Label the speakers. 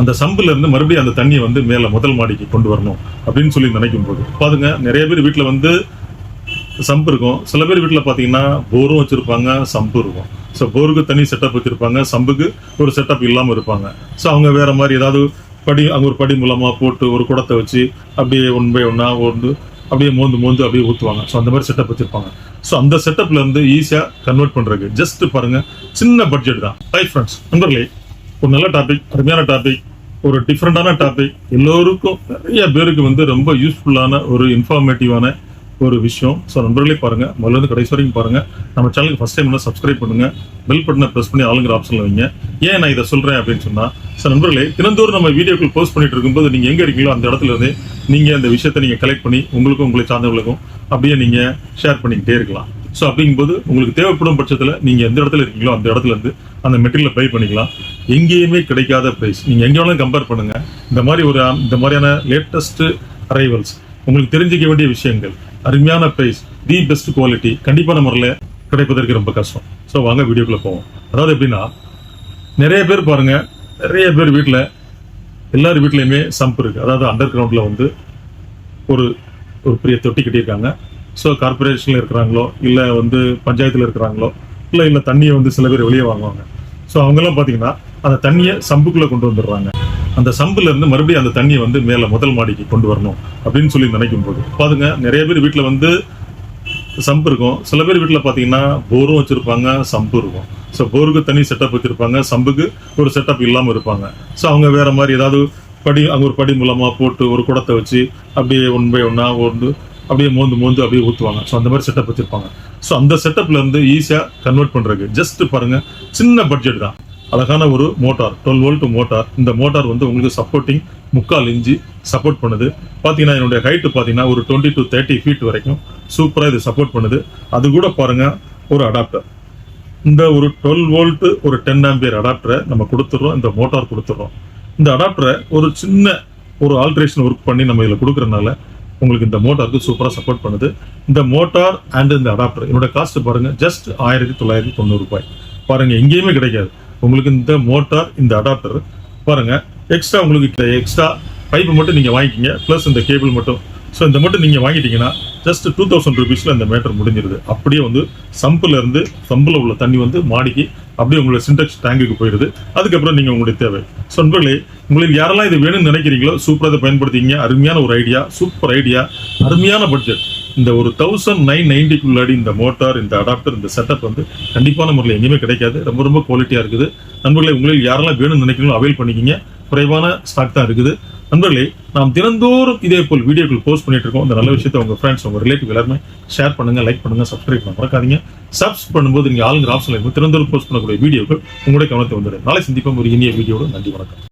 Speaker 1: அந்த சம்புல இருந்து மறுபடியும் அந்த தண்ணியை வந்து மேல முதல் மாடிக்கு கொண்டு வரணும் அப்படின்னு சொல்லி நினைக்கும் போது பாருங்க, நிறைய பேர் வீட்டுல வந்து சம்பு இருக்கும். சில பேர் வீட்டுல பாத்தீங்கன்னா போரும் வச்சிருப்பாங்க, சம்பு இருக்கும். ஸோ போருக்கு தனி செட்டப் வச்சிருப்பாங்க, சம்புக்கு ஒரு செட்டப் இல்லாம இருப்பாங்க. ஸோ அவங்க வேற மாதிரி ஏதாவது அங்க ஒரு படி மூலமா போட்டு ஒரு குடத்தை வச்சு அப்படியே ஒன் பை ஒன்னா வந்து அப்படியே மோந்து அப்படியே ஊற்றுவாங்க. ஸோ அந்த மாதிரி செட்டப் வச்சிருப்பாங்க. ஸோ அந்த செட்டப்ல இருந்து ஈஸியா கன்வெர்ட் பண்றதுக்கு ஜஸ்ட் பாருங்க, சின்ன பட்ஜெட் தான். ஹை ஃப்ரெண்ட்ஸ், நண்பர்களே, ஒரு நல்ல டாபிக், அருமையான டாபிக், ஒரு டிஃப்ரெண்டான டாபிக், எல்லோருக்கும் நிறைய பேருக்கு வந்து ரொம்ப யூஸ்ஃபுல்லான ஒரு இன்ஃபார்மேட்டிவான ஒரு விஷயம். ஸோ நண்பர்களே பாருங்க, முதல்ல இருந்து கடைசி வரைக்கும் பாருங்க. நம்ம சேனலுக்கு ஃபர்ஸ்ட் டைம் சப்ஸ்கிரைப் பண்ணுங்க, பெல் பட்டனை பிரஸ் பண்ணி ஆளுங்கிற ஆப்ஷன்ல வைங்க. ஏன் நான் இதை சொல்றேன் அப்படின்னு சொன்னா, ஸோ நண்பர்களே, தினந்தோறும் நம்ம வீடியோக்கள் போஸ்ட் பண்ணிட்டு இருக்கும்போது நீங்க எங்க இருக்கீங்களோ அந்த இடத்துல இருந்து நீங்க அந்த விஷயத்தை நீங்க கலெக்ட் பண்ணி உங்களுக்கும் உங்களை சார்ந்தவர்களுக்கும் அப்படியே நீங்க ஷேர் பண்ணிக்கிட்டே இருக்கலாம். ஸோ அப்படிங்கும்போது உங்களுக்கு தேவைப்படும் பட்சத்தில் நீங்க எந்த இடத்துல இருக்கீங்களோ அந்த இடத்துல இருந்து அந்த மெட்டீரியலை பை பண்ணிக்கலாம். எங்கேயுமே கிடைக்காத பிரைஸ், நீங்க எங்க வேணாலும் கம்பேர் பண்ணுங்க. இந்த மாதிரியான லேட்டஸ்ட் அரைவல்ஸ், உங்களுக்கு தெரிஞ்சுக்க வேண்டிய விஷயங்கள், அருமையான பிரைஸ், தி பெஸ்ட் குவாலிட்டி கண்டிப்பான முறையில் கிடைப்பதற்கு ரொம்ப கஷ்டம். ஸோ வாங்க வீடியோக்குள்ள போவோம். அதாவது எப்படின்னா, நிறைய பேர் பாருங்க, நிறைய பேர் வீட்டில் எல்லார் வீட்லையுமே சம்ப் இருக்கு. அதாவது அண்டர் கிரவுண்ட்ல வந்து ஒரு பெரிய தொட்டி கட்டியிருக்காங்க. ஸோ கார்பரேஷன்ல இருக்கிறாங்களோ இல்லை வந்து பஞ்சாயத்துல இருக்கிறாங்களோ இல்லை தண்ணியை வந்து சில பேர் வெளியே வாங்குவாங்க. ஸோ அவங்கெல்லாம் பார்த்தீங்கன்னா அந்த தண்ணியை சம்புக்குள்ள கொண்டு வந்துடுறாங்க. அந்த சம்புல இருந்து மறுபடியும் அந்த தண்ணியை வந்து மேல முதல் மாடிக்கு கொண்டு வரணும் அப்படின்னு சொல்லி நினைக்கும் போது பாருங்க, நிறைய பேர் வீட்டுல வந்து சம்பு இருக்கும். சில பேர் வீட்டுல பாத்தீங்கன்னா போரும் வச்சிருப்பாங்க, சம்பு இருக்கும். ஸோ போருக்கு தனி செட்டப் வச்சிருப்பாங்க, சம்புக்கு ஒரு செட்டப் இல்லாம இருப்பாங்க. ஸோ அவங்க வேற மாதிரி ஏதாவது அங்க ஒரு படி மூலமா போட்டு ஒரு குடத்தை வச்சு அப்படியே ஒன் பை ஒன்னா வந்து அப்படியே மோந்து அப்படியே ஊற்றுவாங்க. ஸோ அந்த மாதிரி செட்டப் வச்சிருப்பாங்க. ஸோ அந்த செட்டப்ல இருந்து ஈஸியா கன்வெர்ட் பண்றதுக்கு ஜஸ்ட் பாருங்க, சின்ன பட்ஜெட் தான். அழகான ஒரு மோட்டார், 12 வோல்ட் மோட்டார். இந்த மோட்டார் வந்து உங்களுக்கு சப்போர்ட்டிங் 3/4 இன்ச்சு சப்போர்ட் பண்ணுது. பாத்தீங்கன்னா என்னுடைய ஹைட் பாத்தீங்கன்னா ஒரு 20 to 30 ஃபீட் வரைக்கும் சூப்பரா இது சப்போர்ட் பண்ணுது. அது கூட பாருங்க ஒரு அடாப்டர், இந்த ஒரு 12 வோல்ட் ஒரு 10 ஆம்பியர் அடாப்டரை நம்ம கொடுத்துடுறோம், இந்த மோட்டார் கொடுத்துடுறோம். இந்த அடாப்டரை ஒரு சின்ன ஒரு ஆல்ட்ரேஷன் ஒர்க் பண்ணி நம்ம இதில் கொடுக்கறதுனால உங்களுக்கு இந்த மோட்டாருக்கு சூப்பரா சப்போர்ட் பண்ணுது. இந்த மோட்டார் அண்ட் இந்த அடாப்டர் என்னோட காஸ்ட் பாருங்க, ஜஸ்ட் 1990 ரூபாய். பாருங்க, எங்கேயுமே கிடைக்காது உங்களுக்கு இந்த மோட்டார், இந்த அடாப்டர். பாருங்க, எக்ஸ்ட்ரா உங்களுக்கு எக்ஸ்ட்ரா பைப்பு மட்டும் நீங்க வாங்கிக்கிங்க, பிளஸ் இந்த கேபிள் மட்டும். ஸோ இந்த மட்டும் நீங்க வாங்கிட்டீங்கன்னா ஜஸ்ட் 2000 ருபீஸ்ல இந்த மேட்டர் முடிஞ்சிருது. அப்படியே வந்து சம்புல உள்ள தண்ணி வந்து மாடிக்கு அப்படியே உங்களோட சின்டெக்ஸ் டேங்குக்கு போயிடுது. அதுக்கப்புறம் நீங்க உங்களுடைய தேவை. ஸோ நண்பர்களே, உங்களுக்கு யாரெல்லாம் இது வேணும்னு நினைக்கிறீங்களோ சூப்பராக இதை பயன்படுத்திங்க. அருமையான ஒரு ஐடியா, சூப்பர் ஐடியா, அருமையான பட்ஜெட். இந்த ஒரு 1990 இந்த மோட்டார், இந்த அடாப்டர், இந்த செட்டப் வந்து கண்டிப்பான முறையில் எங்கேயுமே கிடைக்காது. ரொம்ப ரொம்ப குவாலிட்டியா இருக்குது. நண்பர்களே, உங்களுக்கு யாரெல்லாம் வேணும்னு நினைக்கிறீங்களோ அவைல் பண்ணிக்கிங்க. குறைவான ஸ்டாக் தான் இருக்குது. நண்பர்களே, நாம் தினந்தோறும் இதே போல் வீடியோக்கள் போஸ்ட் பண்ணிட்டு இருக்கோம். இந்த நல்ல விஷயத்தை உங்க ஃப்ரெண்ட்ஸ், உங்க ரிலேட்டிவ் எல்லாருமே ஷேர் பண்ணுங்க, லைக் பண்ணுங்க, சப்ஸ்கிரைப் பண்ண மறக்காதீங்க. சப்ஸ்கிரைப் பண்ணும்போது நீங்க ஆளுங்கிற ஆப்ஷன்ல இருக்கும் தினந்தோறும் போஸ்ட் பண்ணக்கூடிய வீடியோக்கள் உங்களுடைய கவனத்தை வந்துடும். நாளை சந்திப்போம் ஒரு இனிய வீடியோட. நன்றி, வணக்கம்.